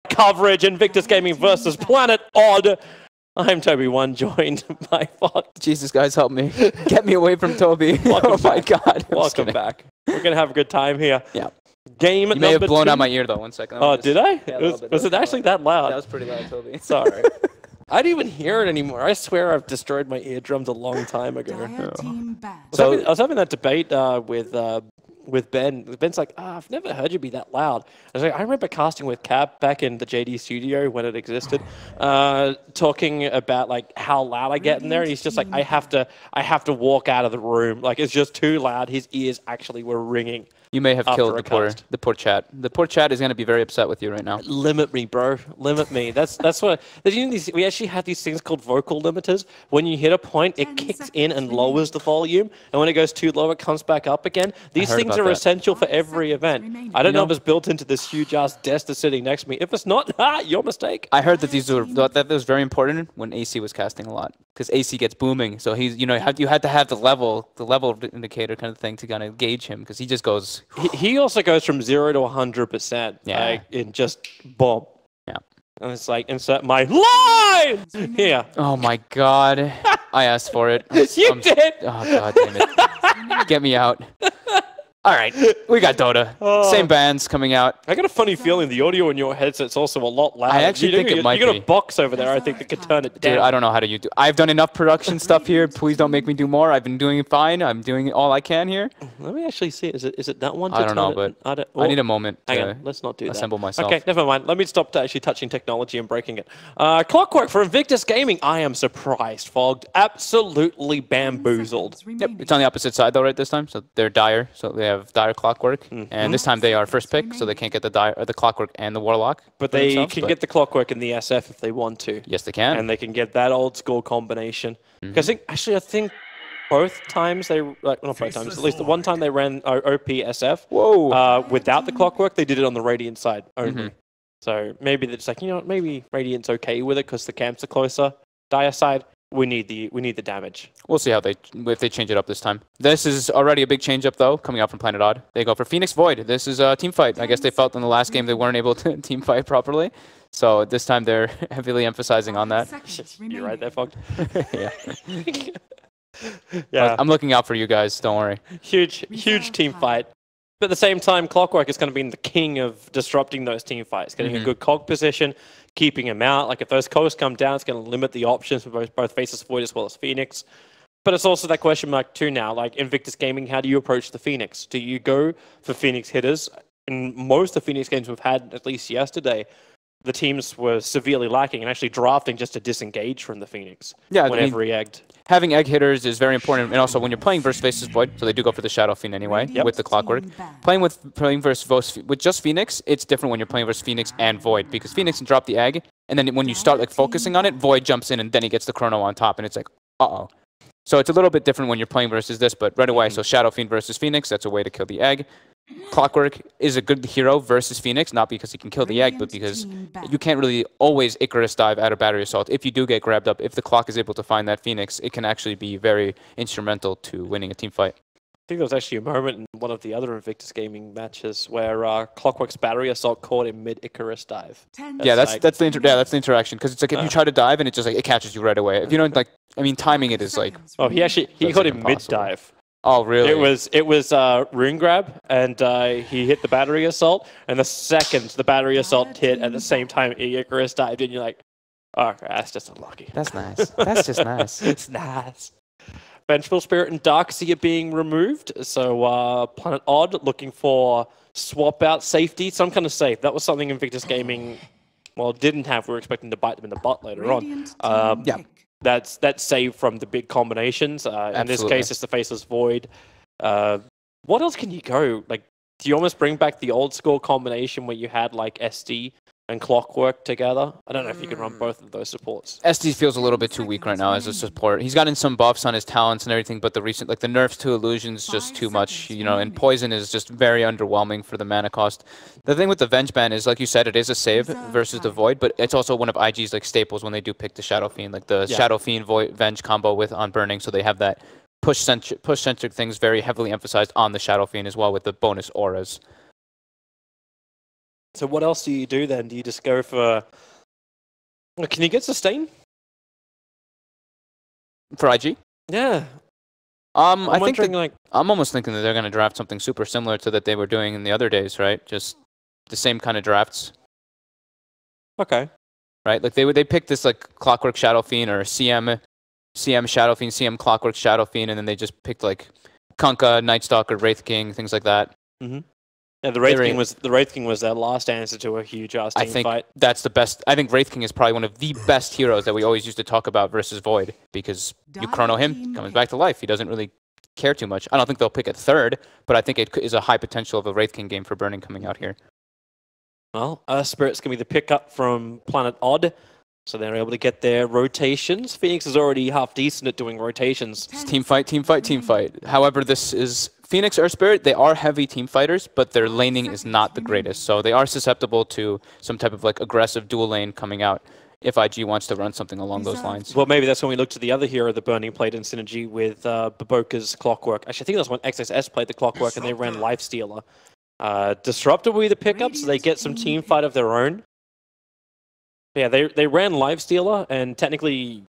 coverage. Invictus Gaming versus Planet Odd. I'm Toby1, joined by Fox. Jesus, guys, help me. Get me away from Toby. Oh my God. Welcome back. We're going to have a good time here. Yeah. Game you may have blown 2. out my ear, though. 1 second. Oh, did I? Yeah, was it actually that loud? That was pretty loud, Toby. Sorry. I don't even hear it anymore. I swear I've destroyed my eardrums a long time ago. I was having that debate with Ben. Ben's like, I've never heard you be that loud. I was like, I remember casting with Cap back in the JD studio when it existed, talking about like how loud I get in there, and he's just like, I have to walk out of the room. Like it's just too loud. His ears actually were ringing. You may have killed the poor chat. The poor chat is going to be very upset with you right now. Limit me, bro. Limit me. That's what. We actually have these things called vocal limiters. When you hit a point, it kicks in and lowers the volume, and when it goes too low, it comes back up again. These things are essential for every event. I don't know if it's built into this huge ass desk that's sitting next to me. If it's not, your mistake. I heard that that was very important when AC was casting a lot, because AC gets booming. So he's you had to have the level indicator kind of thing to kind of gauge him, because he just goes. He also goes from 0 to 100%. Yeah. Like, in just boom. Yeah. And it's like, insert my lines here. Oh my God. I asked for it. You did. Oh God damn it. Get me out. All right, we got Dota. Same bands coming out. I got a funny feeling the audio in your headset's also a lot louder. I actually think it might be. You got a box over there, I think, that could turn it down. Dude, I don't know how to do. I've done enough production stuff here. Please don't make me do more. I've been doing fine. I'm doing all I can here. Let me actually see. Is it that one? I don't know, but I need a moment hang on, let's not do that. Assemble myself. Okay, never mind. Let me stop actually touching technology and breaking it. Clockwork for Invictus Gaming. I am surprised, Fogged. Absolutely bamboozled. Yep, it's on the opposite side though, right this time. So they're Dire. So they have Dire Clockwork. And this time they are first pick, so they can't get the Clockwork and the Warlock. But they can get the Clockwork and the SF if they want to. Yes, they can. And they can get that old school combination. Because I think both times they, not both times, at least the one time they ran OP SF. Whoa. Without the Clockwork, they did it on the Radiant side only. So maybe they're just like, maybe Radiant's okay with it because the camps are closer. Dire side. We need the damage. We'll see if they change it up this time. This is already a big change up though, coming out from Planet Odd. They go for Phoenix Void. This is a team fight. I guess they felt in the last game they weren't able to team fight properly. So this time they're heavily emphasizing on that. You're right there, Fogged. Yeah. Yeah. I'm looking out for you guys. Don't worry. Huge team fight. But at the same time, Clockwork is going to be the king of disrupting those team fights, getting a good cog position, keeping him out. Like if those cogs come down, it's going to limit the options for both Faceless Void as well as Phoenix. But it's also that question mark too now. Like Invictus Gaming, how do you approach the Phoenix? Do you go for Phoenix hitters? In most of the Phoenix games we've had, at least yesterday, the teams were severely lacking and actually drafting just to disengage from the Phoenix whenever he egged. Having egg hitters is very important, and also when you're playing versus Faceless Void, so they do go for the Shadow Fiend anyway with the Clockwork. Playing versus with just Phoenix, it's different when you're playing versus Phoenix and Void, because Phoenix can drop the egg, and then when you start like focusing on it, Void jumps in and then he gets the Chrono on top, and it's like, uh-oh. So it's a little bit different when you're playing versus this, but right away, so Shadow Fiend versus Phoenix, that's a way to kill the egg. Clockwork is a good hero versus Phoenix, not because he can kill the egg, but because you can't really always Icarus dive out of Battery Assault. If you do get grabbed up, if the clock is able to find that Phoenix, it can actually be very instrumental to winning a team fight. I think there was actually a moment in one of the other Invictus Gaming matches where Clockwork's Battery Assault caught him mid-Icarus dive. Yeah, that's the interaction, because it's like if you try to dive and it just like it catches you right away. If you don't timing it is like. Oh, he caught him mid-dive. Oh, really? It was Rune Grab, and he hit the Battery Assault, and the second the Battery Assault hit at the same time Icarus dived in, you're like, oh, that's just unlucky. That's nice. That's just nice. It's nice. Vengeful Spirit and Darkseer are being removed, so Planet Odd looking for swap out safety, some kind of save. That was something Invictus Gaming, didn't have. We were expecting to bite them in the butt later on. Yeah. That's saved from the big combinations. In this case, it's the Faceless Void. What else can you go? Like, do you almost bring back the old school combination where you had like SD and Clockwork together? I don't know if you can run both of those supports. SD feels a little bit too weak right now as a support. He's gotten some buffs on his talents and everything, but the recent, like the nerfs to Illusion's just too much, and Poison is just very underwhelming for the mana cost. The thing with the Venge ban is, like you said, it is a save versus the Void, but it's also one of IG's like staples when they do pick the Shadow Fiend, like the Shadow Fiend Void Venge combo with on Burning, so they have that push-centric things very heavily emphasized on the Shadow Fiend as well with the bonus auras. So what else do you do then? Do you just go for... Can you get sustain? For IG? Yeah. I think I'm almost thinking that they're going to draft something super similar to that they were doing in the other days, right? Just the same kind of drafts. Okay. Right? Like they picked this like Clockwork Shadow Fiend or CM Shadow Fiend, CM Clockwork Shadow Fiend, and then they just picked like Kunkka, Night Stalker, Wraith King, things like that. Mm-hmm. Yeah, the Wraith King was their last answer to a huge ass team fight. That's the best. I think Wraith King is probably one of the best heroes that we always used to talk about versus Void, because you chrono him, comes back to life. He doesn't really care too much. I don't think they'll pick a third, but I think it is a high potential of a Wraith King game for Burning coming out here. Well, Earth Spirit's going to be the pickup from Planet Odd, so they're able to get their rotations. Phoenix is already half decent at doing rotations. It's team fight, team fight, team fight. However, this is Phoenix, Earth Spirit. They are heavy team fighters, but their laning is not the greatest, so they are susceptible to some type of like aggressive dual lane coming out if IG wants to run something along those lines. Well, maybe that's when we look to the other hero the Burning played in synergy with Baboka's Clockwork. Actually, I think that's when XSS played the Clockwork and they ran Lifestealer. Disruptor will be the pickup, so they get some team fight of their own. Yeah, they ran Lifestealer, and technically,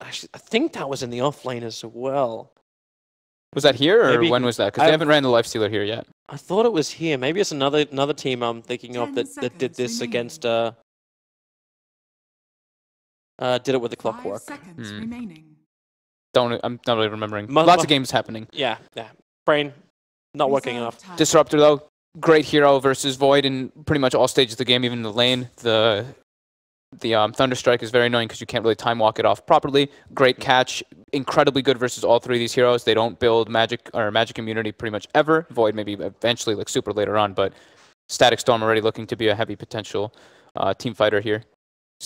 actually, I think that was in the off lane as well. Was that here, or maybe, when was that? Because they haven't ran the Lifestealer here yet. I thought it was here. Maybe it's another team I'm thinking of that did this against... did it with the Clockwork. I'm not really remembering. Lots of games happening. Yeah. Brain, not working enough. Disruptor, though, great hero versus Void in pretty much all stages of the game, even in the lane. The Thunderstrike is very annoying because you can't really time walk it off properly. Great catch, incredibly good versus all three of these heroes. They don't build magic or magic immunity pretty much ever. Void maybe eventually, like super later on, but Static Storm already looking to be a heavy potential team fighter here.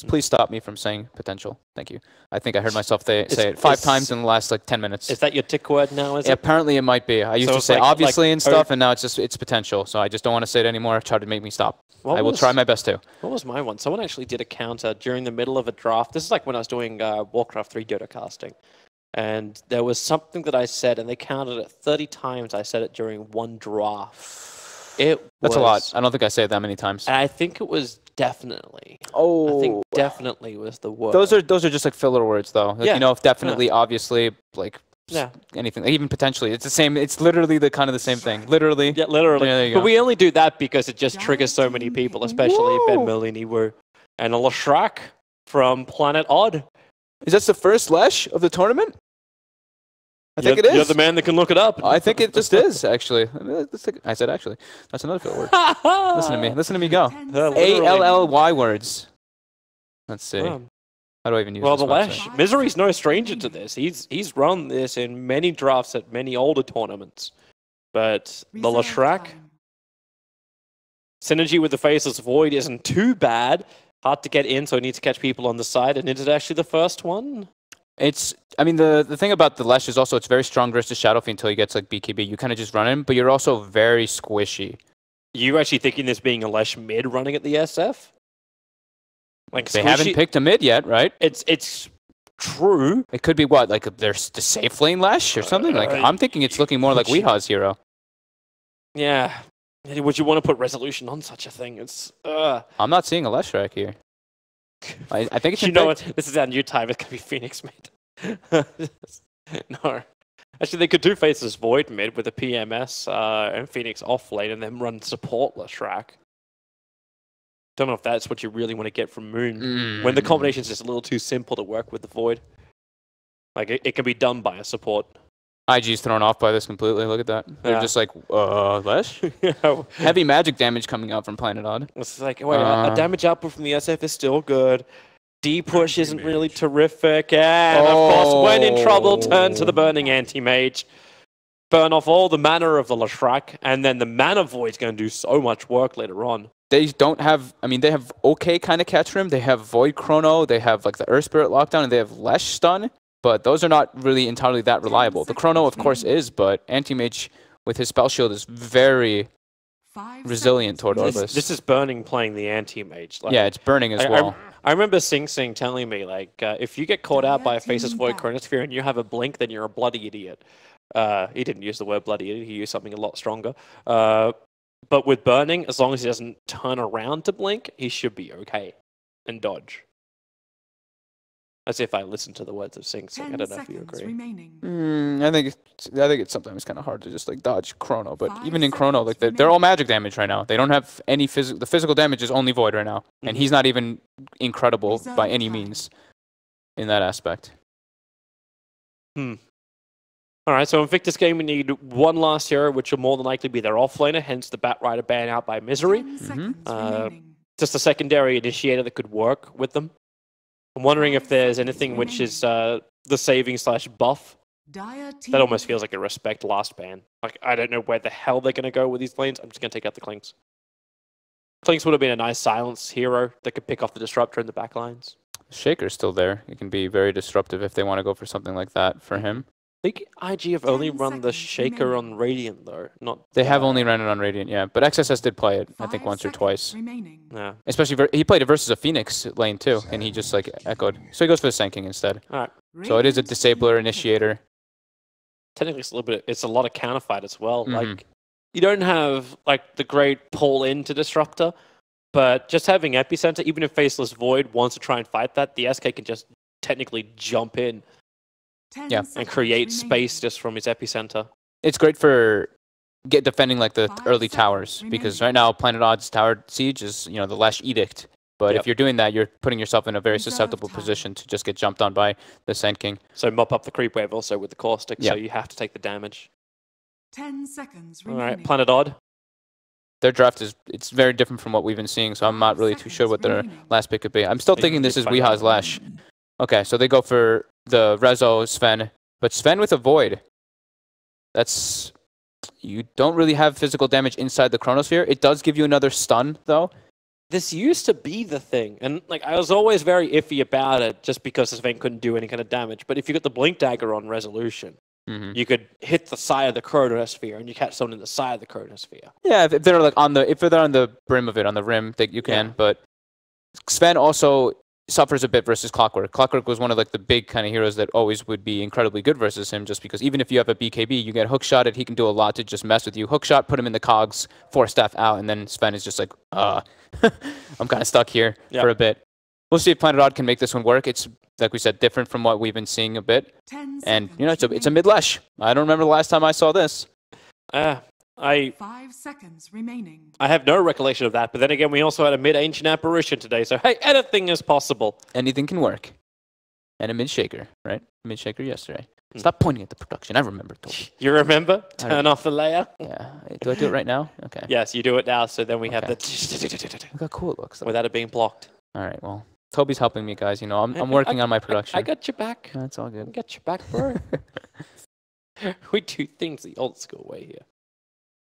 Please stop me from saying potential. Thank you. I think I heard myself say it 5 times in the last like 10 minutes. Is that your tick word now? Is it? Apparently it might be. I used to say obviously and stuff, and now it's potential. So I just don't want to say it anymore. Try to make me stop. I will try my best to. What was my one? Someone actually did a counter during the middle of a draft. This is like when I was doing Warcraft 3 Dota casting. And there was something that I said, and they counted it 30 times. I said it during one draft. That's a lot. I don't think I say it that many times. I think it was definitely. Oh. I think definitely was the word. Those are just like filler words, though. Like, you know, if definitely, obviously, like anything, like even potentially. It's the same. It's literally the kind of the same thing. Literally. Yeah, literally. Yeah, there you but go. we only do that because it just triggers so many people, especially Ben Merlini Wu and a Lashrak from Planet Odd. Is that the first Lesh of the tournament? I think it is. You're the man that can look it up. I think it just is, actually. I said actually. That's another filler word. Listen to me. Listen to me go. A-L-L-Y words. Let's see. How do I even use this? Well, the Lash. Misery's no stranger to this. He's run this in many drafts at many older tournaments. But the Lashrak, synergy with the Faceless Void isn't too bad. Hard to get in, so he needs to catch people on the side. And is it actually the first one? I mean, the thing about the Lesh is also it's very strong versus Shadow Fiend until he gets like BKB. You kind of just run him, but you're also very squishy. You actually thinking this being a Lesh mid running at the SF? Like they haven't picked a mid yet, right? It's true. It could be what, like there's the safe lane Lesh or something. Like I'm thinking it's looking more like Weeha's hero. Yeah. Would you want to put resolution on such a thing? It's. I'm not seeing a Lesh rack here. I think it's. You know what? This is our new time. It's gonna be Phoenix mid. No, actually, they could do Faceless Void mid with a PMS and Phoenix off lane, and then run supportless rack. Don't know if that's what you really want to get from Moon when the combination is just a little too simple to work with the Void. Like it can be done by a support. IG's thrown off by this completely. Look at that. They're just like, Lesh? Heavy magic damage coming out from Planet Odd. It's like, wait, a damage output from the SF is still good. D-push isn't really terrific. And, of course, when in trouble, turn to the Burning Anti-Mage. Burn off all the mana of the Lashrak, and then the Mana Void's going to do so much work later on. They don't have, I mean, they have okay kind of catch room. They have Void Chrono. They have, like, the Earth Spirit lockdown, and they have Lesh stun. But those are not really entirely that reliable. The Chrono, of course, is, but Anti-Mage with his spell shield is very resilient toward Orbiss. This is Burning playing the Anti-Mage. Like, yeah, it's Burning as well. I remember Sing Sing telling me, like, if you get caught out by a Faceless Void Chronosphere and you have a blink, then you're a bloody idiot. He didn't use the word bloody idiot. He used something a lot stronger. But with burning, as long as he doesn't turn around to blink, he should be okay and dodge. As if I listen to the words of Sing Sing. I don't know if you agree. I think it's sometimes kind of hard to just like dodge Chrono, but even in Chrono, like they're all magic damage right now. They don't have any physical. The physical damage is only Void right now, and he's not even incredible by any means in that aspect. All right, so Invictus game, we need one last hero, which will more than likely be their offlaner, hence the Batrider ban out by Misery. Just a secondary initiator that could work with them. I'm wondering if there's anything which is the saving/buff. That almost feels like a respect last ban. Like, I don't know where the hell they're going to go with these lanes. I'm just going to take out the Clinks. Clinks would have been a nice silence hero that could pick off the Disruptor in the backlines. Shaker's still there. It can be very disruptive if they want to go for something like that for him. I think IG have only run the Shaker on Radiant, though. They have only run it on Radiant, yeah. But XSS did play it, I think, once or twice. Yeah. Especially, he played it versus a Phoenix lane, too, and he just, like, echoed. So he goes for the Sand King instead. All right. So it is a Disabler initiator. Technically, it's a lot of counterfight as well. Like, you don't have, like, the great pull into Disruptor, but just having Epicenter, even if Faceless Void wants to try and fight that, the SK can just technically jump in. Yeah, and create space just from his epicenter. It's great for defending like the early towers, because right now Planet Odd's tower siege is, you know, the Lash Edict. But if you're doing that, you're putting yourself in a very susceptible position to just get jumped on by the Sand King. So mop up the creep wave also with the caustic, so you have to take the damage. 10 seconds remaining. All right, Planet Odd. Their draft it's very different from what we've been seeing, so I'm not really too sure what their last pick could be. I'm still thinking this is Weeha's Lash. Okay, so they go for the Rezo Sven, but Sven with a Void. That's... You don't really have physical damage inside the Chronosphere. It does give you another stun, though. This used to be the thing, and like I was always very iffy about it, just because Sven couldn't do any kind of damage. But if you got the Blink Dagger on Resolution, you could hit the side of the Chronosphere, and you catch someone in the side of the Chronosphere. Yeah, if they're like if they're on the brim of it, on the rim, that you can. But Sven also suffers a bit versus Clockwork. Clockwork was one of like the big kind of heroes that always would be incredibly good versus him, just because even if you have a BKB, you get hookshotted, he can do a lot to just mess with you. Hookshot, put him in the cogs, force staff out, and then Sven is just like, I'm kind of stuck here for a bit. We'll see if Planet Odd can make this one work. It's, like we said, different from what we've been seeing a bit. And, you know, it's a mid-lash. I don't remember the last time I saw this. 5 seconds remaining. I have no recollection of that, but then again, we also had a mid-ancient apparition today, so hey, anything is possible. Anything can work. And a mid-shaker, right? Mid-shaker yesterday. Stop pointing at the production. I remember. You remember? Turn off the layer. Yeah. Do I do it right now? Okay. Yes, you do it now, so then we have the... Look how cool it looks. Without it being blocked. All right, well, Toby's helping me, guys. You know, I'm working on my production. I got your back. That's all good. I got your back, bro. We do things the old school way here.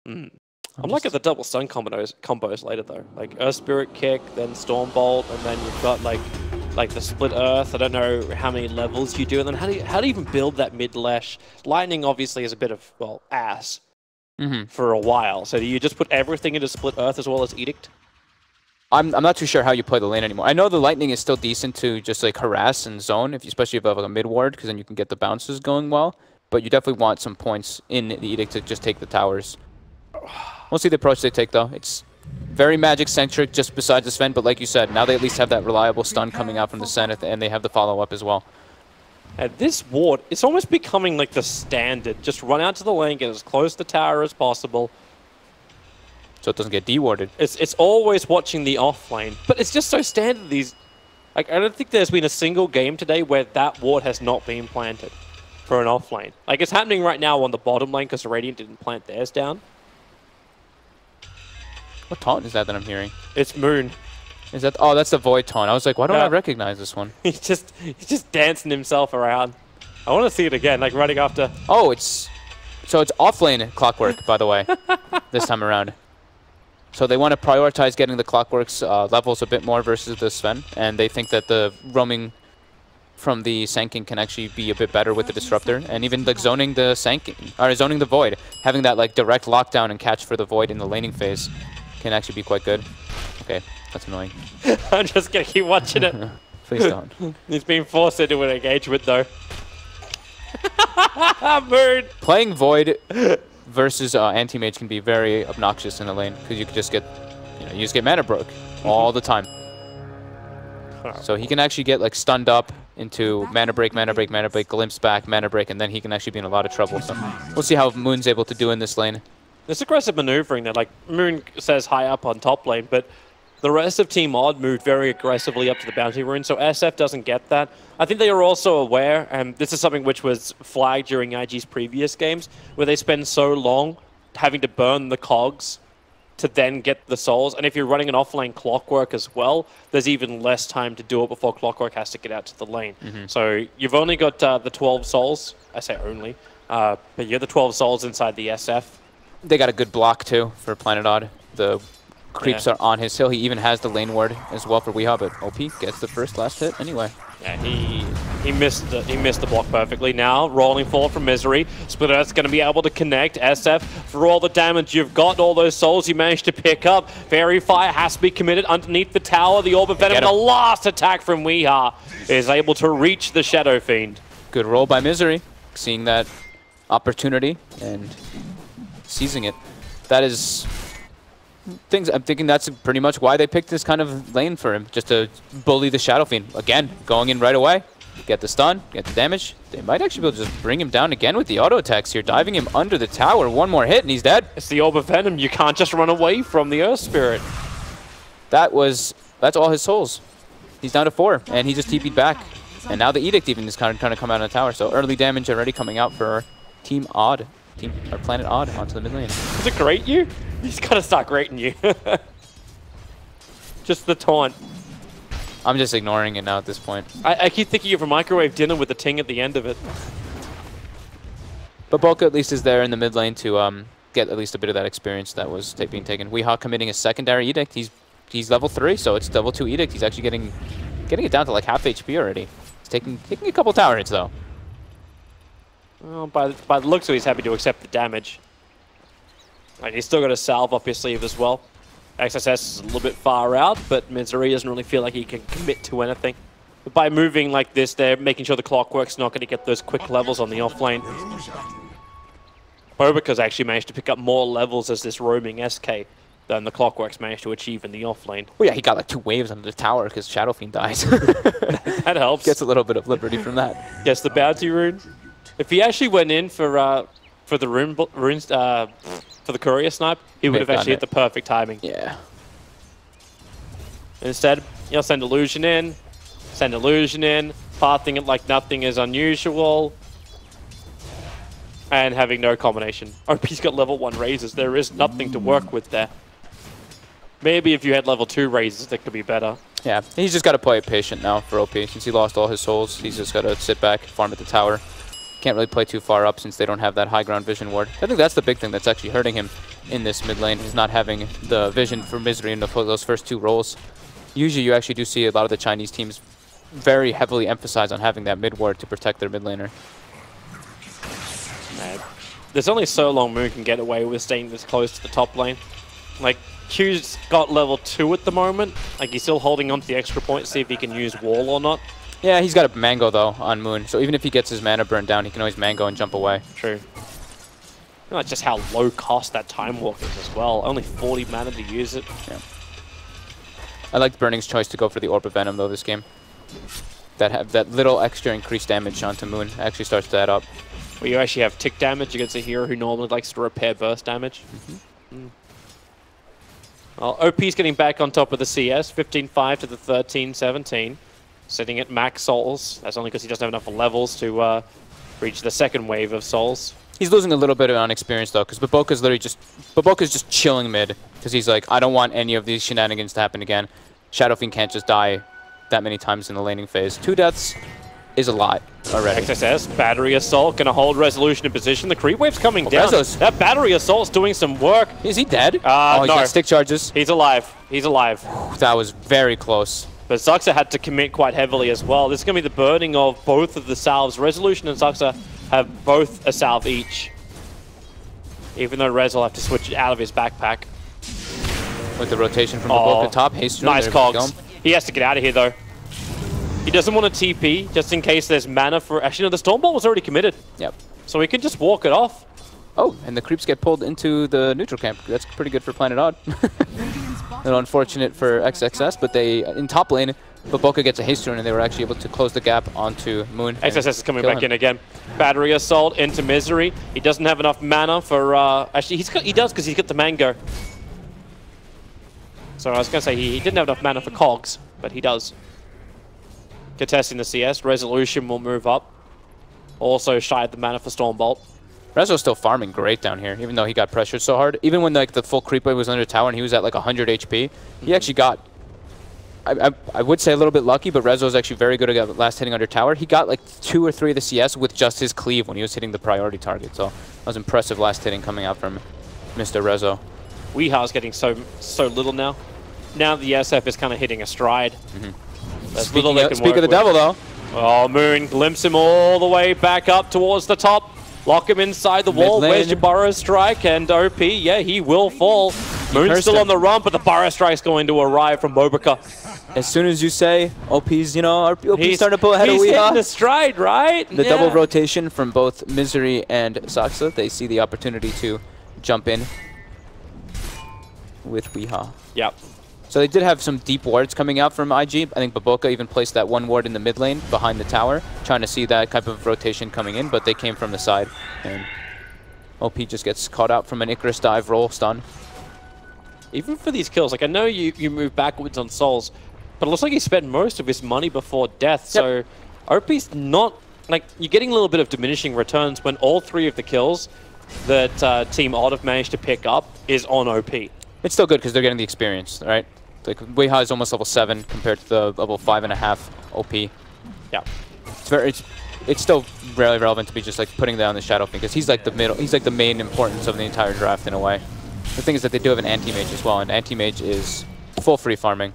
I'm liking the double stun combos later though. Like Earth Spirit Kick, then Stormbolt, and then you've got like the Split Earth. I don't know how many levels you do, and then how do you even build that mid lash? Lightning obviously is a bit of ass for a while. So do you just put everything into Split Earth as well as Edict? I'm not too sure how you play the lane anymore. I know the Lightning is still decent to just like harass and zone, especially if you have like a mid ward, because then you can get the bounces going well. But you definitely want some points in the Edict to just take the towers. We'll see the approach they take, though. It's very magic-centric, just besides the Sven, but like you said, now they at least have that reliable stun coming out from the Zenith, and they have the follow-up as well. And this ward, it's almost becoming like the standard. Just run out to the lane, get as close to the tower as possible. So it doesn't get de-warded. It's always watching the off lane, but it's just so standard these... Like, I don't think there's been a single game today where that ward has not been planted for an off lane. Like, it's happening right now on the bottom lane because Radiant didn't plant theirs down. What taunt is that I'm hearing? It's Moon. Is that? Oh, that's the Void taunt. I was like, why don't I recognize this one? He's just dancing himself around. I want to see it again, like running after. Oh, it's off lane Clockwork, by the way, this time around. So they want to prioritize getting the Clockwork's levels a bit more versus the Sven, and they think that the roaming from the Sand King can actually be a bit better with the Disruptor, and even like zoning the Sand King, or zoning the Void, having that like direct lockdown and catch for the Void in the laning phase can actually be quite good. Okay, that's annoying. I'm just gonna keep watching it. Please don't. He's being forced into an engagement though. Moon. Playing Void versus anti-mage can be very obnoxious in the lane because you could just get, you just get mana broke all the time. So he can actually get like stunned up into mana break, glimpse back, mana break, and then he can actually be in a lot of trouble. So we'll see how Moon's able to do in this lane. This aggressive maneuvering that, like, Moon says high up on top lane, but the rest of Team Odd moved very aggressively up to the bounty rune, so SF doesn't get that. I think they are also aware, and this is something which was flagged during IG's previous games, where they spend so long having to burn the cogs to then get the souls, and if you're running an offlane Clockwork as well, there's even less time to do it before Clockwork has to get out to the lane. So you've only got the 12 souls, I say only, but you're the 12 souls inside the SF. They got a good block too for Planet Odd. The creeps are on his hill. He even has the lane ward as well for Weehaw, but OP gets the last hit anyway. Yeah, he missed the block perfectly. Now rolling forward from Misery. Splitter's going to be able to connect. SF, for all the damage you've got, all those souls you managed to pick up. Fairy Fire has to be committed underneath the tower. The Orb of Venom, the last attack from Weehaw, is able to reach the Shadow Fiend. Good roll by Misery, seeing that opportunity and seizing it. That is things. I'm thinking that's pretty much why they picked this kind of lane for him, just to bully the Shadow Fiend. Again, going in right away, get the stun, get the damage. They might actually be able to just bring him down again with the auto attacks here, diving him under the tower. One more hit and he's dead. It's the Orb of Venom. You can't just run away from the Earth Spirit. That's all his souls. He's down to 4, and he just TP'd back. And now the Edict even is kind of trying to come out of the tower. So early damage already coming out for Team Odd. Or Planet Odd onto the mid lane. Does it grate you? He's got to start grating you. Just the taunt. I'm just ignoring it now at this point. I keep thinking of a microwave dinner with the ting at the end of it. But Boca at least is there in the mid lane to get at least a bit of that experience that was being taken. Weehaw committing a secondary Edict. He's level 3, so it's level 2 Edict. He's actually getting it down to like half HP already. He's taking a couple tower hits though. Well, by the looks of it, he's happy to accept the damage. And he's still got a salve up his sleeve as well. XSS is a little bit far out, but Misery doesn't really feel like he can commit to anything. But by moving like this, they're making sure the Clockwork's not going to get those quick levels on the offlane. Bobica's actually managed to pick up more levels as this roaming SK than the Clockwork's managed to achieve in the offlane. Well, yeah, he got like 2 waves under the tower because Shadow Fiend dies. That helps. Gets a little bit of liberty from that. Gets the bounty rune. If he actually went in for the runes for the courier snipe, he would have actually hit the perfect timing. Yeah. Instead, you'll send illusion in, pathing it like nothing is unusual, and having no combination. OP's got level 1 raises. There is nothing to work with there. Maybe if you had level 2 raises, that could be better. Yeah, he's just got to play it patient now for OP. Since he lost all his souls, he's just got to sit back, farm at the tower. Can't really play too far up since they don't have that high ground vision ward. I think that's the big thing that's actually hurting him in this mid lane, is not having the vision for Misery in those first 2 rolls. Usually you actually do see a lot of the Chinese teams very heavily emphasize on having that mid ward to protect their mid laner. There's only so long Moon can get away with staying this close to the top lane. Like, Q's got level 2 at the moment. Like, he's still holding on to the extra point to see if he can use wall or not. Yeah, he's got a Mango, though, on Moon. So even if he gets his mana burned down, he can always Mango and jump away. True. That's just how low cost that Time Walk is as well. Only 40 mana to use it. Yeah. I liked Burning's choice to go for the Orb of Venom, though, this game. That little extra increased damage onto Moon actually starts to add up. Well, you actually have tick damage against a hero who normally likes to repair burst damage. Well, OP's getting back on top of the CS, 15-5 to the 13-17. Sitting at max souls. That's only because he doesn't have enough levels to reach the second wave of souls. He's losing a little bit on experience though, because Baboka's literally just chilling mid, because he's like, I don't want any of these shenanigans to happen again. Shadow Fiend can't just die that many times in the laning phase. 2 deaths is a lot already. XSS, Battery Assault, gonna hold Resolution in position. The creep wave's coming down. That Battery Assault's doing some work. Is he dead? Oh, he's got stick charges. He's alive. He's alive. That was very close. But Zuxa had to commit quite heavily as well. This is going to be the burning of both of the salves. Resolution and Zuxa have both a salve each. Even though Rez will have to switch it out of his backpack. With the rotation from Baboka top. Nice cogs. He has to get out of here though. He doesn't want to TP just in case there's mana for... Actually, no, the Stormbolt was already committed. Yep. So he can just walk it off. Oh, and the creeps get pulled into the neutral camp. That's pretty good for Planet Odd. A little unfortunate for XXS, but they, in top lane, bo3 gets a haste rune, and they were actually able to close the gap onto Moon. XXS is coming back in again. Battery Assault into Misery. He doesn't have enough mana for... actually, he does because he's got the Mango. So I was going to say he didn't have enough mana for Cogs, but he does. Contesting the CS. Resolution will move up. Also shied the mana for Stormbolt. Rezo's still farming great down here, even though he got pressured so hard. Even when like the full creep wave was under tower and he was at like 100 HP, he actually got... I would say a little bit lucky, but Rezo's actually very good at last hitting under tower. He got like 2 or 3 of the CS with just his cleave when he was hitting the priority target. So that was impressive last hitting coming out from Mr. Rezo. Weeha's getting so little now. Now the SF is kind of hitting a stride. Speak of the devil, though. Oh, Moon glimpse him all the way back up towards the top. Lock him inside the wall. Where's your Burrow Strike? And OP, yeah, he will fall. Moon's still on the run, but the Burrow Strike's going to arrive from bo3. As soon as you say OP's, you know, OP's starting to pull ahead of Weeha. He's hitting the stride, right? The double rotation from both Misery and Saksa. They see the opportunity to jump in with Weeha. Yep. So they did have some deep wards coming out from IG. I think bo3 even placed that one ward in the mid lane behind the tower, trying to see that type of rotation coming in, but they came from the side. And OP just gets caught out from an Icarus dive roll stun. Even for these kills, like I know you move backwards on souls, but it looks like he spent most of his money before death. So OP's not, like, you're getting a little bit of diminishing returns when all 3 of the kills that Team Odd have managed to pick up is on OP. It's still good because they're getting the experience, right? Like, Weeha is almost level 7 compared to the level 5.5 OP. Yeah. It's still really relevant to be just like putting down the Shadow Fiend because he's like the main importance of the entire draft in a way. The thing is that they do have an anti-mage as well, and anti-mage is full free farming.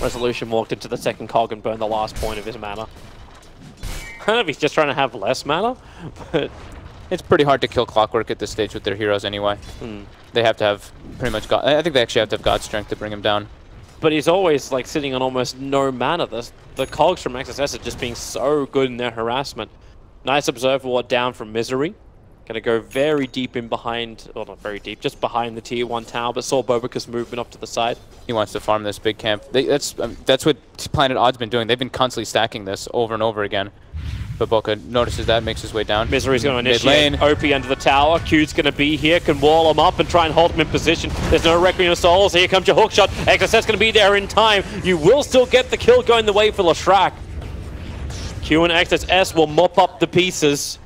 Resolution walked into the second cog and burned the last point of his mana. I don't know if he's just trying to have less mana, but... It's pretty hard to kill Clockwork at this stage with their heroes anyway. They have to have pretty much God... I think they actually have to have God Strength to bring him down. But he's always like sitting on almost no mana. The cogs from XSS are just being so good in their harassment. Nice Observer Ward down from Misery. Gonna go very deep in behind, well not very deep, just behind the tier 1 tower, but saw bo3's movement off to the side. He wants to farm this big camp. That's what Planet Odd's been doing. They've been constantly stacking this over and over again. But bo3 notices that, makes his way down. Misery's going to initiate OP under the tower. Q's going to be here, can wall him up and try and hold him in position. There's no Requiem of Souls. Here comes your hookshot. XSS going to be there in time. You will still get the kill going the way for Lashrak. Q and XSS will mop up the pieces.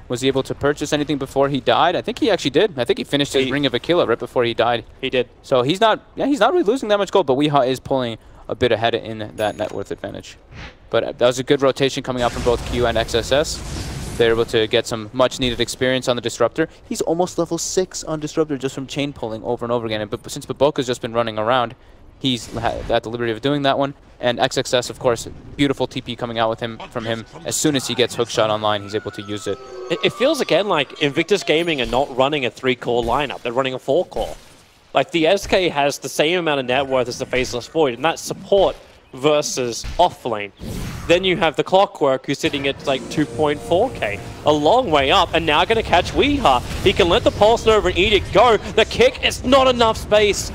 Was he able to purchase anything before he died? I think he actually did. I think he finished his Ring of Aquila right before he died. He did. So he's not really losing that much gold, but Weeha is pulling a bit ahead in that net worth advantage. But that was a good rotation coming out from both Q and XSS. They're able to get some much-needed experience on the Disruptor. He's almost level 6 on Disruptor just from chain pulling over and over again. But since bo3's just been running around, he's at the liberty of doing that one. And XXS, of course, beautiful TP coming out from him. As soon as he gets Hookshot online, he's able to use it. It feels, again, like Invictus Gaming are not running a 3-core lineup. They're running a 4-core. Like, the SK has the same amount of net worth as the Faceless Void, and that's support versus offlane. Then you have the Clockwork, who's sitting at like 2.4k, a long way up, and now going to catch Weeha. He can let the Pulse Nova and Edict go. The kick is not enough space.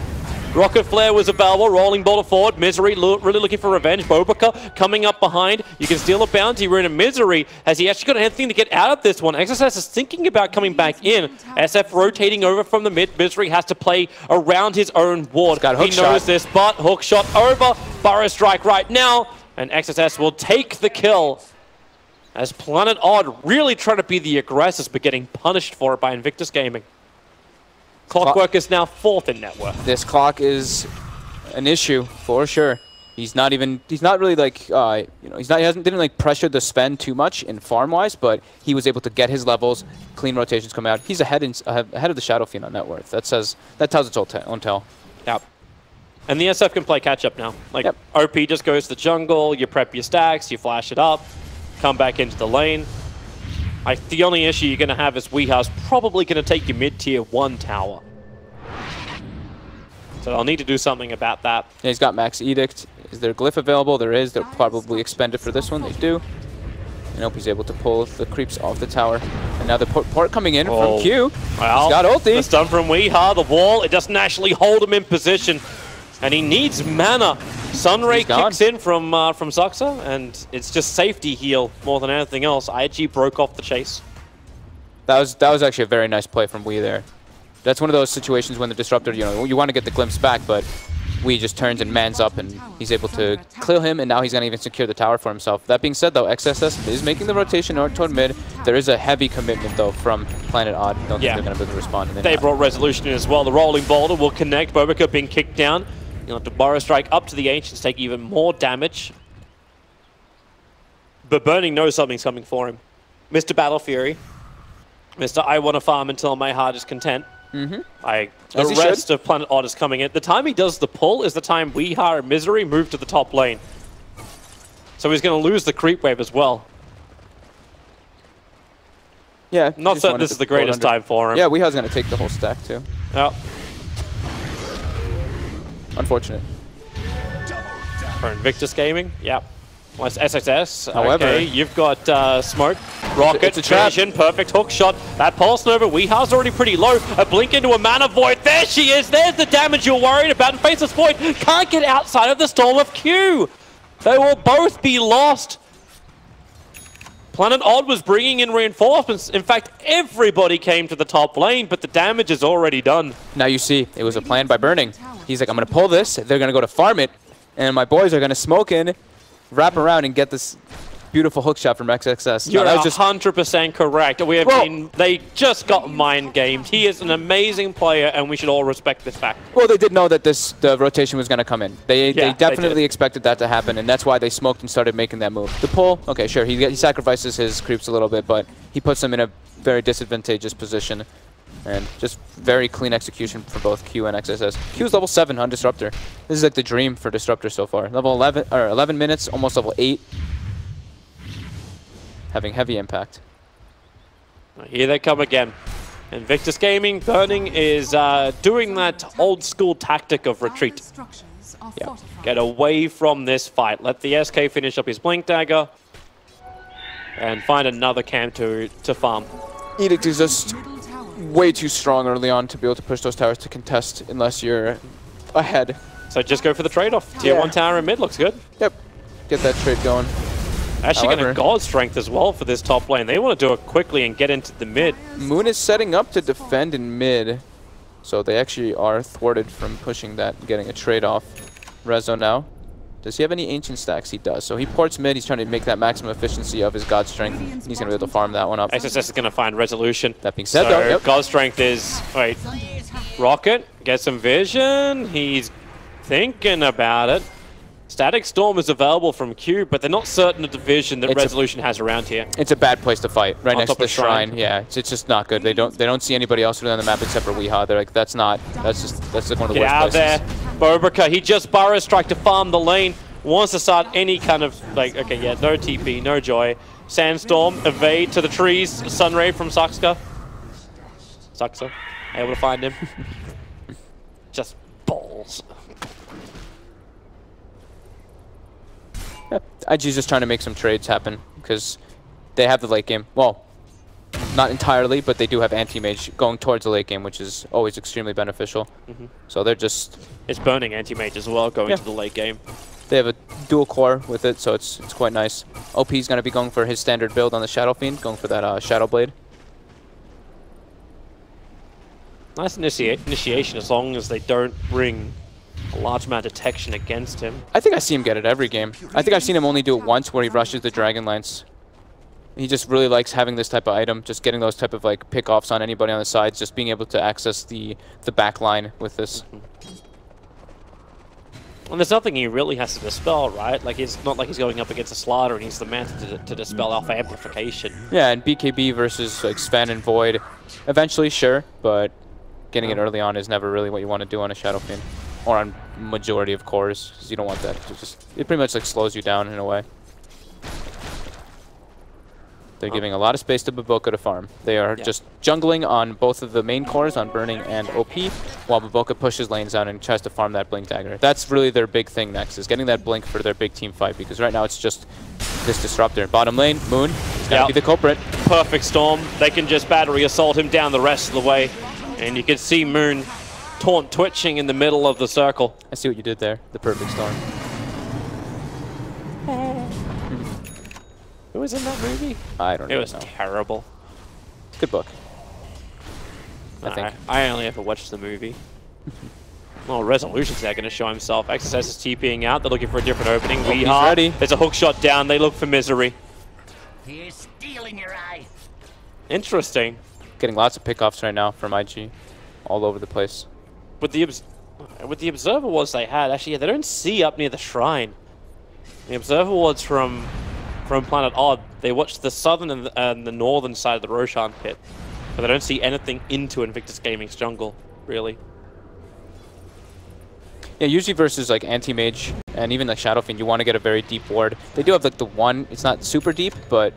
Rocket Flare was available, rolling boulder forward. Misery really looking for revenge. bo3 coming up behind. You can steal a bounty rune, and Misery, has he actually got anything to get out of this one? XSS is thinking about coming back in. SF rotating over from the mid. Misery has to play around his own ward. He knows this, but hook shot over. Burrow Strike right now, and XSS will take the kill. As Planet Odd really trying to be the aggressors, but getting punished for it by Invictus Gaming. Clockwork is now 4th in net worth. This clock is an issue for sure. He's not really like, you know, he didn't like pressure the spend too much in farm wise, but he was able to get his levels, clean rotations come out. He's ahead of the Shadow Fiend on net worth. That tells its own tale. Yep. And the SF can play catch up now. Like OP just goes to the jungle, you prep your stacks, you flash it up, come back into the lane. The only issue you're going to have is Weeha's probably going to take your mid-tier 1 tower. So they'll need to do something about that. Yeah, he's got Max Edict. Is there a glyph available? There is. They'll probably expend it for this one. They do. And hope he's able to pull the creeps off the tower. And now the port coming in from Q. Well, he's got ulti. The stun from Weeha, the wall, it doesn't actually hold him in position. And he needs mana. Sunray kicks in from Zuxa, and it's just safety heal more than anything else. IG broke off the chase. That was actually a very nice play from Wee there. That's one of those situations when the Disruptor, you know, you want to get the glimpse back, but Wee just turns and mans up, and he's able to clear him, and now he's going to even secure the tower for himself. That being said, though, XSS is making the rotation toward mid. There is a heavy commitment, though, from Planet Odd. Don't think they're going to be able to respond. They brought Resolution in as well. The rolling boulder will connect. bo3 being kicked down. You'll have to Burrow Strike up to the Ancients, take even more damage. But Burning knows something's coming for him. Mr. Battle Fury. Mr. I want to farm until my heart is content. The rest of Planet Odd is coming in. The time he does the pull is the time Weeha and Misery move to the top lane. So he's going to lose the creep wave as well. Yeah. Not certain this is the greatest time for him. Yeah, Weeha's going to take the whole stack too. Oh. Unfortunate. For Invictus Gaming, yeah. Well, it's SSS. However, okay, you've got Smoke, Rocket, it's a trap. Vision, perfect hook shot. That Pulse Nova, Weeha's already pretty low. A blink into a Mana Void. There she is. There's the damage you're worried about. And Faceless Void can't get outside of the storm of Q. They will both be lost. Planet Odd was bringing in reinforcements. In fact, everybody came to the top lane, but the damage is already done. Now you see, it was a plan by Burning. He's like, I'm going to pull this. They're going to go to farm it. And my boys are going to smoke in, wrap around, and get this beautiful hook shot from XXS. You're 100% correct. They just got mind gamed. He is an amazing player, and we should all respect this fact. Well, they did know that the rotation was going to come in. They definitely expected that to happen, and that's why they smoked and started making that move. The pull, okay, sure, he sacrifices his creeps a little bit, but he puts them in a very disadvantageous position. And just very clean execution for both Q and XSS. Q's level 7 on Disruptor. This is like the dream for Disruptor so far. Level 11, or 11 minutes, almost level 8. Having heavy impact. Here they come again. Invictus Gaming, Burning is doing that old school tactic of retreat. Yeah. Get away from this fight. Let the SK finish up his Blink Dagger. And find another camp to farm. Edict is just way too strong early on to be able to push those towers to contest unless you're ahead. So just go for the trade-off. Tier 1 tower in mid looks good. Yep. Get that trade going. Actually getting God Strength as well for this top lane. They want to do it quickly and get into the mid. Moon is setting up to defend in mid. So they actually are thwarted from pushing that and getting a trade-off. Rezo now. Does he have any Ancient stacks? He does. So he ports mid. He's trying to make that maximum efficiency of his God Strength. He's going to be able to farm that one up. XSS is going to find Resolution. That being said, though, God Strength is... Wait. Rocket, get some vision. He's thinking about it. Static Storm is available from Q, but they're not certain of the vision that Resolution has around here. It's a bad place to fight, right next to the shrine. Yeah, it's just not good. They don't see anybody else really on the map except for Weeha. They're like, that's like one of the worst places. Get out there. bo3, he just Burrow Strike to farm the lane. Wants to start any kind of, like, okay, yeah, no TP, no joy. Sandstorm, evade to the trees. Sunray from Zuxa. Zuxa, able to find him. Just balls. Yep. IG's just trying to make some trades happen because they have the late game. Well, not entirely, but they do have anti-mage going towards the late game, which is always extremely beneficial. So they're just... It's burning anti-mage as well going to the late game. They have a dual core with it, so it's quite nice. OP's going to be going for his standard build on the Shadow Fiend, going for that Shadow Blade. Nice initiation as long as they don't bring a large amount of detection against him. I think I see him get it every game. I think I've seen him only do it once where he rushes the Dragon Lance. He just really likes having this type of item, just getting those type of like pick-offs on anybody on the sides, just being able to access the back line with this. And there's nothing he really has to dispel, right? Like, it's not like he's going up against a Slider and he's the man to dispel Alpha Amplification. Yeah, and BKB versus like Sven and Void, eventually, sure, but getting it early on is never really what you want to do on a Shadow Fiend. Or on majority of cores, because you don't want that. It pretty much like slows you down in a way. They're giving a lot of space to bo3 to farm. They are just jungling on both of the main cores, on Burning and OP, while bo3 pushes lanes down and tries to farm that Blink Dagger. That's really their big thing next, is getting that Blink for their big team fight, because right now it's just this Disruptor. Bottom lane, Moon, is going to be the culprit. perfect storm. They can just battery assault him down the rest of the way. And you can see Moon taunt twitching in the middle of the circle. I see what you did there. The perfect storm. Who was in that movie? I don't know. It was terrible. Good book. I think. I only ever watched the movie. Well, Resolution's now going to show himself. XSS is TPing out. They're looking for a different opening. He's ready. There's a hook shot down. They look for Misery. He's stealing your eye. Interesting. Getting lots of pickoffs right now from IG. All over the place. With the observer wards they had, actually, yeah, they don't see up near the shrine. The observer wards from Planet Odd, they watch the southern and the northern side of the Roshan pit, but they don't see anything into Invictus Gaming's jungle, really. Yeah, usually versus like Anti-Mage and even like Shadow Fiend, you want to get a very deep ward. They do have like the one, it's not super deep, but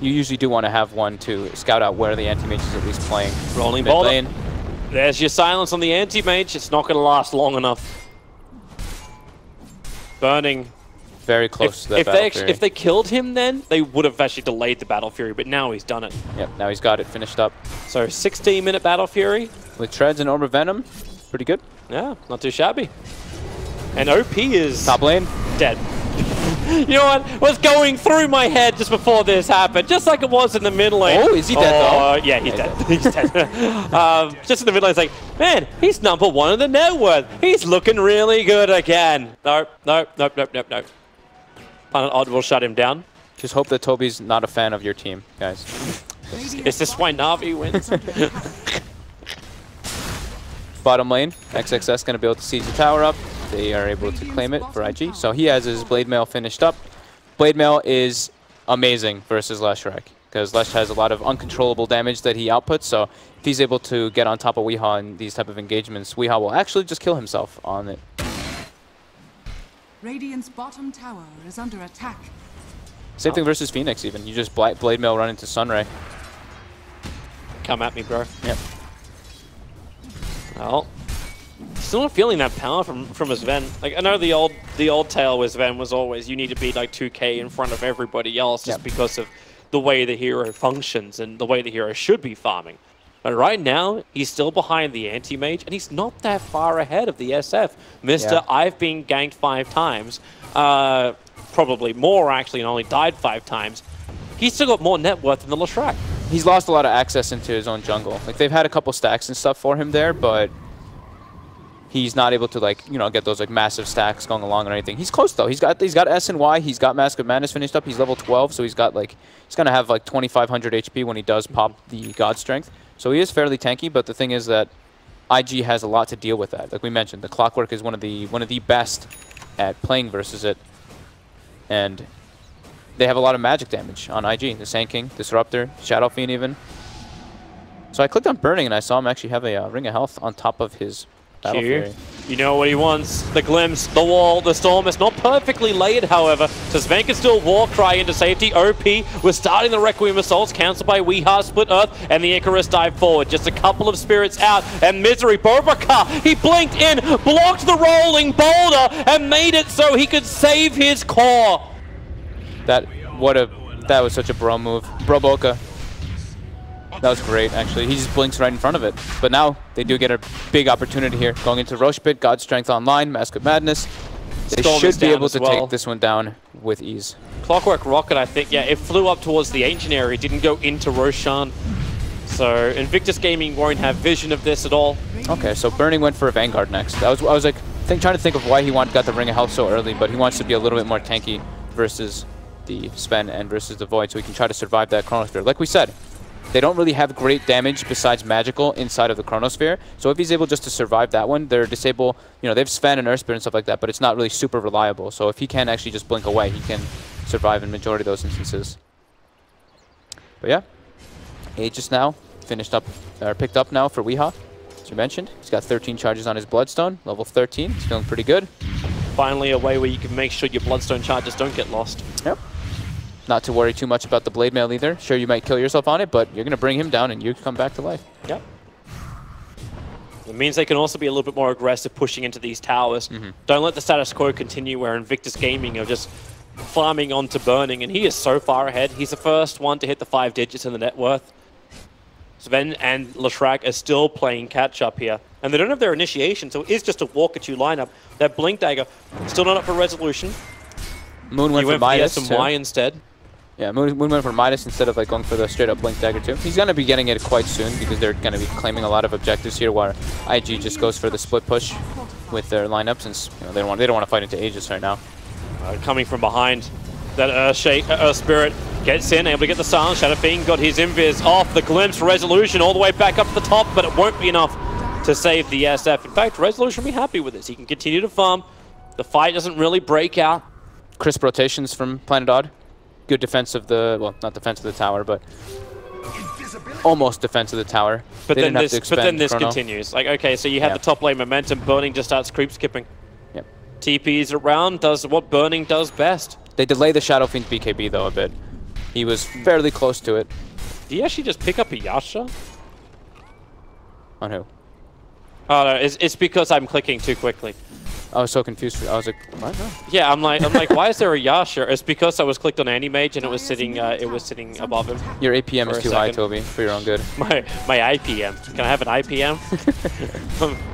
you usually do want to have one to scout out where the Anti-Mage is at least playing. Rolling ball. There's your silence on the Anti-Mage. It's not going to last long enough. Burning. Very close to that Battle Fury. If they killed him then, they would have actually delayed the Battle Fury, but now he's done it. Yep, now he's got it finished up. So 16-minute Battle Fury. With Treads and Orb of Venom, pretty good. Yeah, not too shabby. And OP is... Top lane. Dead. You know what? Was going through my head just before this happened, just like it was in the mid lane. Oh, is he dead though? Yeah, he's dead. He's dead. Just in the mid lane, it's like, man, he's #1 in the net worth. He's looking really good again. Nope. Planet Odd will shut him down. Just hope that Toby's not a fan of your team, guys. Is this why Na'Vi wins? Bottom lane, XXS going to be able to siege the tower up. They are able to claim it for IG. So he has his Blade Mail finished up. Blade Mail is amazing versus Leshrac, because Lesh has a lot of uncontrollable damage that he outputs. So if he's able to get on top of Weehaw in these type of engagements, Weehaw will actually just kill himself on it. Radiant's bottom tower is under attack. Same thing versus Phoenix even. You just Blade Mail run into Sunray. Come at me, bro. Yep. Well, still not feeling that power from his Sven. Like, I know the old tale with Sven was always you need to be like 2k in front of everybody else just because of the way the hero functions and the way the hero should be farming. But right now, he's still behind the Anti-Mage, and he's not that far ahead of the SF. Mr. I've been ganked 5 times, probably more actually, and only died 5 times. He's still got more net worth than the Leshrac. He's lost a lot of access into his own jungle. Like, they've had a couple stacks and stuff for him there, but he's not able to, like, you know, get those like massive stacks going along or anything. He's close though. He's got S and Y. He's got Mask of Madness finished up. He's level 12, so he's got like he's gonna have like 2,500 HP when he does pop the God Strength. So he is fairly tanky. But the thing is that IG has a lot to deal with that. Like we mentioned, the Clockwork is one of the best at playing versus it, and they have a lot of magic damage on IG. The Sand King, Disruptor, Shadow Fiend even. So I clicked on Burning and I saw him actually have a Ring of Health on top of his Battle Fury. You know what he wants. The glimpse, the wall, the storm. It's not perfectly layered, however. So Sven can still Warcry into safety. OP was starting the Requiem Assaults, cancelled by Weehaw, Split Earth, and the Icarus dive forward. Just a couple of spirits out, and Misery, Bobaka, he blinked in, blocked the rolling boulder, and made it so he could save his core. That was such a bro move. Broboka. That was great, actually. He just blinks right in front of it. But now they do get a big opportunity here. Going into Roche Pit, God Strength online, Mask of Madness. They should be able to take this one down with ease. Clockwork Rocket, I think, yeah, it flew up towards the ancient area. It didn't go into Roshan. So Invictus Gaming won't have vision of this at all. Okay, so Burning went for a Vanguard next. I was like trying to think of why he got the Ring of Health so early, but he wants to be a little bit more tanky versus the Sven and versus the Void, so he can try to survive that Chronosphere. Like we said, they don't really have great damage besides magical inside of the Chronosphere. So if he's able just to survive that one, they're disable, you know, they have Sven and Earth Spirit and stuff like that, but it's not really super reliable. So if he can actually just blink away, he can survive in majority of those instances. But yeah, Aegis now finished up, or picked up now for Weehaw, as you mentioned. He's got 13 charges on his Bloodstone, level 13. He's feeling pretty good. Finally a way where you can make sure your Bloodstone charges don't get lost. Yep. Not to worry too much about the Blade Mail either. Sure, you might kill yourself on it, but you're going to bring him down and you come back to life. Yep. It means they can also be a little bit more aggressive pushing into these towers. Don't let the status quo continue where Invictus Gaming are just farming onto Burning, and he is so far ahead. He's the first one to hit the 5 digits in the net worth. Sven and Leshrac are still playing catch-up here. And they don't have their initiation, so it is just a walk-at-you lineup. That Blink Dagger still not up for resolution. Moon went for Midas for Y instead. Yeah, Moon went for Midas instead of like going for the straight-up Blink Dagger too. He's going to be getting it quite soon because they're going to be claiming a lot of objectives here, where IG just goes for the split push with their lineup, since they don't want to fight into Aegis right now. Coming from behind, that Earth Spirit gets in, able to get the silence. Shadow Fiend got his invis off. The glimpse, resolution all the way back up to the top, but it won't be enough to save the SF. In fact, Resolution will be happy with this. He can continue to farm. The fight doesn't really break out. Crisp rotations from Planet Odd. Good defense of the, well, not defense of the tower, but almost defense of the tower. But then this continues. Like, okay, so you have the top lane momentum. Burning just starts creep skipping. Yep. TPs around, does what Burning does best. They delay the Shadow Fiend BKB though a bit. He was fairly close to it. Did he actually just pick up a Yasha? On who? Oh no, it's because I'm clicking too quickly. I was so confused. I was like, what? No. Yeah, I'm like, why is there a Yasha? It's because I was clicked on Anti-Mage and it was sitting above him. Your APM is too high, Toby, for your own good. My IPM. Can I have an IPM?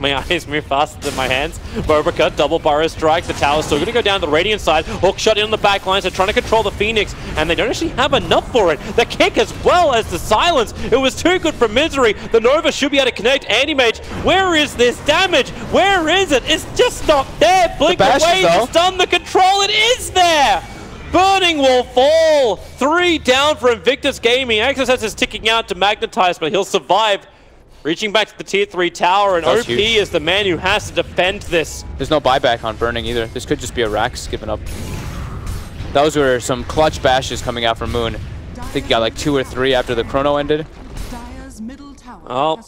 My eyes move faster than my hands. Boba double Burrow Strike. The tower's still going to go down the Radiant side. Hook shot in on the back lines. They're trying to control the Phoenix, and they don't actually have enough for it. The kick as well as the silence. It was too good for Misery. The Nova should be able to connect. Anti-Mage, where is this damage? Where is it? It's just not there. Blink away to stun the control. It is there. Burning will fall. 3 down for Invictus Gaming. Access is ticking out to Magnetize, but he'll survive. Reaching back to the tier 3 tower, and OP is the man who has to defend this. There's no buyback on Burning either. This could just be a Rax giving up. Those were some clutch bashes coming out from Moon. I think he got like 2 or 3 after the chrono ended. Oh,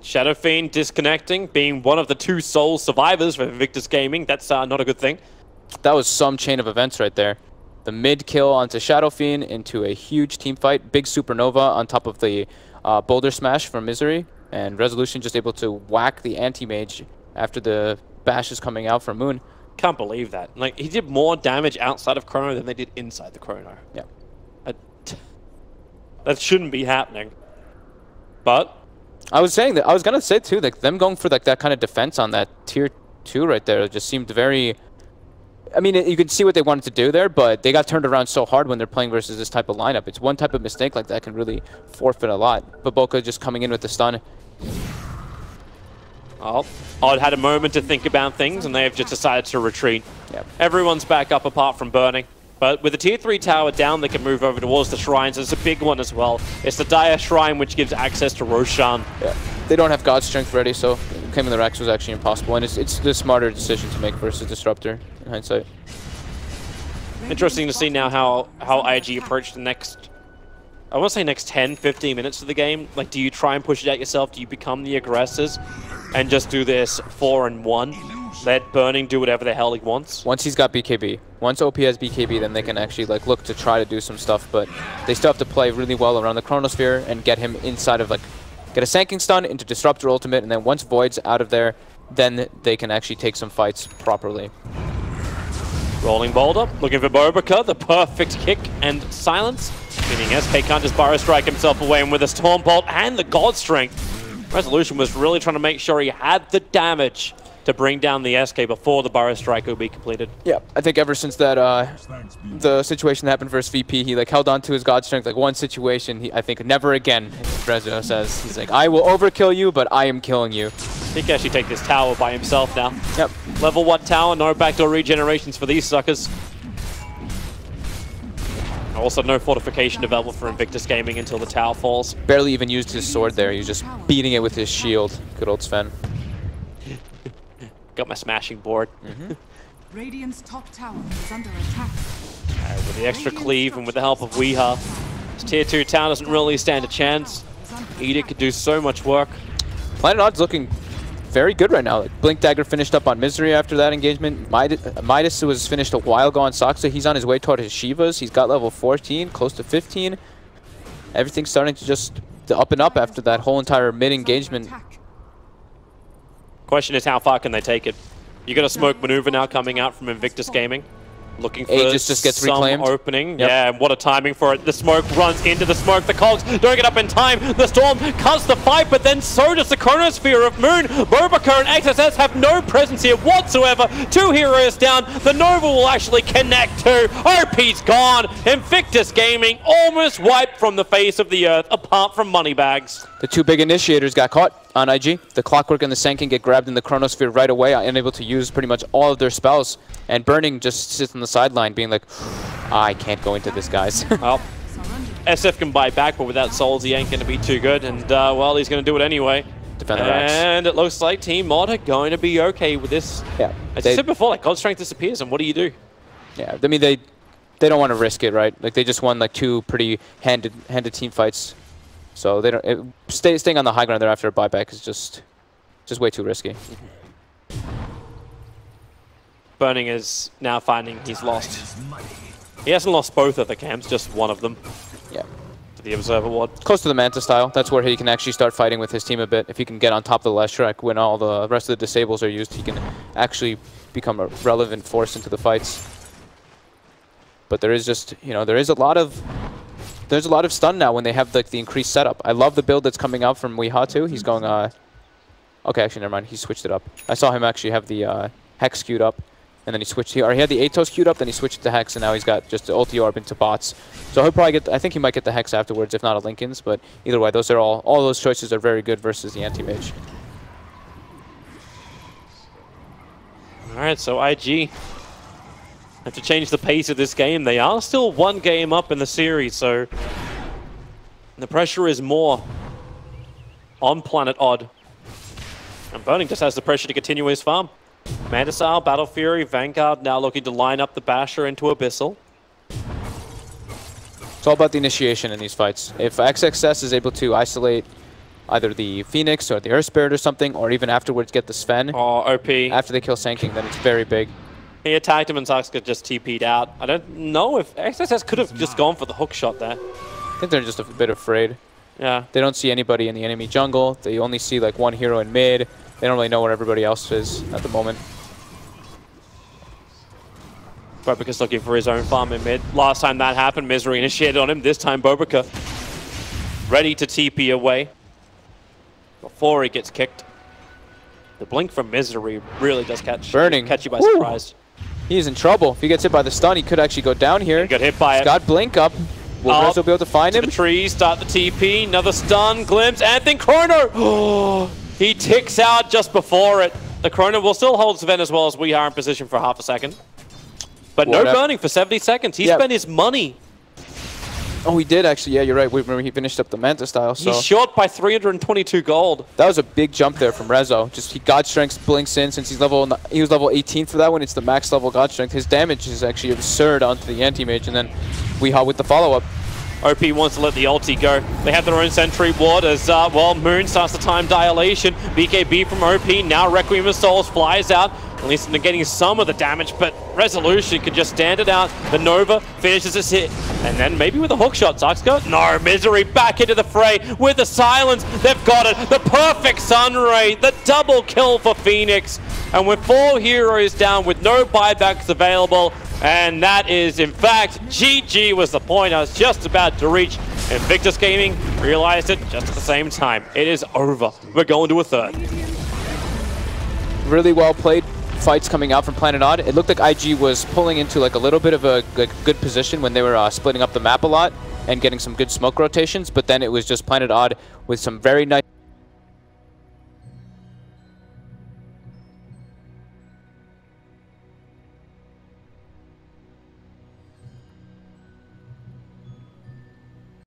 Shadow Fiend disconnecting, being one of the 2 sole survivors for Invictus Gaming. That's not a good thing. That was some chain of events right there. The mid kill onto Shadow Fiend into a huge team fight. Big Supernova on top of the Boulder Smash from Misery. And Resolution just able to whack the Anti-Mage after the bashes coming out from Moon. Can't believe that. Like, he did more damage outside of Chrono than they did inside the Chrono. Yeah. That shouldn't be happening. But I was saying that, I was going to say too, like them going for like that kind of defense on that tier 2 right there just seemed very, I mean, you could see what they wanted to do there, but they got turned around so hard when they're playing versus this type of lineup. It's one type of mistake like that can really forfeit a lot. But Boca just coming in with the stun. Oh, Odd had a moment to think about things, and they have just decided to retreat. Yep. Everyone's back up apart from Burning. But with the tier 3 tower down, they can move over towards the shrines. It's a big one as well. It's the Dire Shrine, which gives access to Roshan. Yeah. They don't have God Strength ready, so claiming the Rex was actually impossible. And it's the smarter decision to make versus Disruptor, in hindsight. Interesting to see now how IG approach the next, I want to say next 10, 15 minutes of the game. Like, do you try and push it out yourself? Do you become the aggressors and just do this 4-1? Let Burning do whatever the hell he wants. Once he's got BKB. Once OP has BKB, then they can actually like look to try to do some stuff, but they still have to play really well around the Chronosphere and get him inside of like, get a Sanking Stun into Disruptor Ultimate, and then once Void's out of there, then they can actually take some fights properly. Rolling Boulder, looking for Bobica, the perfect kick and silence. Meaning SK can't just Burrow Strike himself away, and with a Storm Bolt and the God Strength, Resolution was really trying to make sure he had the damage to bring down the SK before the Burrow Strike would be completed. Yeah, I think ever since that the situation that happened versus VP, he like held on to his God Strength like one situation. I think never again, Rezo says. He's like, I will overkill you, but I am killing you. He can actually take this tower by himself now. Yep. Level 1 tower, no backdoor regenerations for these suckers. Also, no fortification developed for Invictus Gaming until the tower falls. Barely even used his sword there. He was just beating it with his shield. Good old Sven. Got my smashing board. Radiant's top tower is under attack. With the extra cleave and with the help of Weeha, this tier 2 town doesn't really stand a chance. Edict could do so much work. Planet Odd's looking very good right now. Like, Blink Dagger finished up on Misery after that engagement. Midas was finished a while ago on Saksa. He's on his way toward his Shivas. He's got level 14, close to 15. Everything's starting to just up and up after that whole entire mid-engagement. Question is, how far can they take it? You got a smoke maneuver now coming out from Invictus Gaming. Looking for Aegis just gets some reclaimed. opening. Yep. Yeah, and what a timing for it. The smoke runs into the smoke. The cogs don't get up in time. The storm cuts the fight, but then so does the chronosphere of Moon. bo3 and XSS have no presence here whatsoever. 2 heroes down. The Nova will actually connect too. OP's gone. Invictus Gaming almost wiped from the face of the earth, apart from Moneybags. The 2 big initiators got caught on IG. The Clockwork and the Senkin get grabbed in the chronosphere right away, unable to use pretty much all of their spells. And Burning just sits on the sideline being like, I can't go into this, guys. Well, SF can buy back, but without souls, he ain't going to be too good. And, well, he's going to do it anyway. Defend the racks. And it looks like Team Mod are going to be okay with this. Yeah. As I said before, like, God Strength disappears, and what do? Yeah, I mean, they don't want to risk it, right? Like, they just won, like, 2 pretty handed team fights. So they don't staying on the high ground there after a buyback is just way too risky. Burning is now finding he's lost. He hasn't lost both of the camps, just one of them. Yeah. To the Observer Ward. Close to the Manta style. That's where he can actually start fighting with his team a bit. If he can get on top of the Leshrac when all the rest of the disables are used, he can actually become a relevant force into the fights. But there is just, you know, there's a lot of stun now when they have like the increased setup. I love the build that's coming out from Wihatu. He's going okay, actually never mind. He switched it up. I saw him actually have the Hex queued up, and then he switched. He had the Atos queued up, then he switched to Hex, and now he's got just the ulti orb into bots. So he'll probably get. I think he might get the Hex afterwards, if not a Linken's. But either way, those are all those choices are very good versus the anti-mage. All right, so IG have to change the pace of this game. They are still 1 game up in the series, so the pressure is more on Planet Odd. And Burning just has the pressure to continue his farm. Mandasar, Battle Fury, Vanguard now looking to line up the Basher into Abyssal. It's all about the initiation in these fights. If XXS is able to isolate either the Phoenix or the Earth Spirit or something, or even afterwards get the Sven OP. after they kill Sanking, then it's very big. He attacked him and Zaxka just TP'd out. I don't know if XSS could have just gone for the hook shot there. I think they're just a bit afraid. Yeah. They don't see anybody in the enemy jungle. They only see like 1 hero in mid. They don't really know where everybody else is at the moment. bo3's looking for his own farm in mid. Last time that happened, Misery initiated on him. This time bo3 ready to TP away before he gets kicked. The blink from Misery really does catch you by surprise. He's in trouble. If he gets hit by the stun, he could actually go down here. He got hit by it. Got blink up. Will Rezo be able to find him? The trees, start the TP, another stun, glimpse, and then Chrono! Oh, he ticks out just before it. The Chrono will still hold Sven as well as we are in position for half a second. But no burning for 70 seconds. He spent his money. Oh, he did actually. Yeah, you're right. Remember, he finished up the Manta style. So he's short by 322 gold. That was a big jump there from Rezo. Just he God Strength blinks in since he was level 18 for that one. It's the max level God Strength. His damage is actually absurd onto the anti-mage, and then Weehaw with the follow-up. OP wants to let the ulti go. They have their own sentry ward as, well, Moon starts the time dilation. BKB from OP, now Requiem of Souls flies out. At least they're getting some of the damage, but Resolution can just stand it out. The Nova finishes his hit, and then maybe with a hook shot, Zaxka. No, Misery back into the fray with the silence. They've got it. The perfect Sunray, the double kill for Phoenix. And with 4 heroes down with no buybacks available, and that is, in fact, GG was the point I was just about to reach. Invictus Gaming realized it just at the same time. It is over. We're going to a 3rd. Really well played fights coming out from Planet Odd. It looked like IG was pulling into like a little bit of a good position when they were splitting up the map a lot and getting some good smoke rotations, but then it was just Planet Odd with some very nice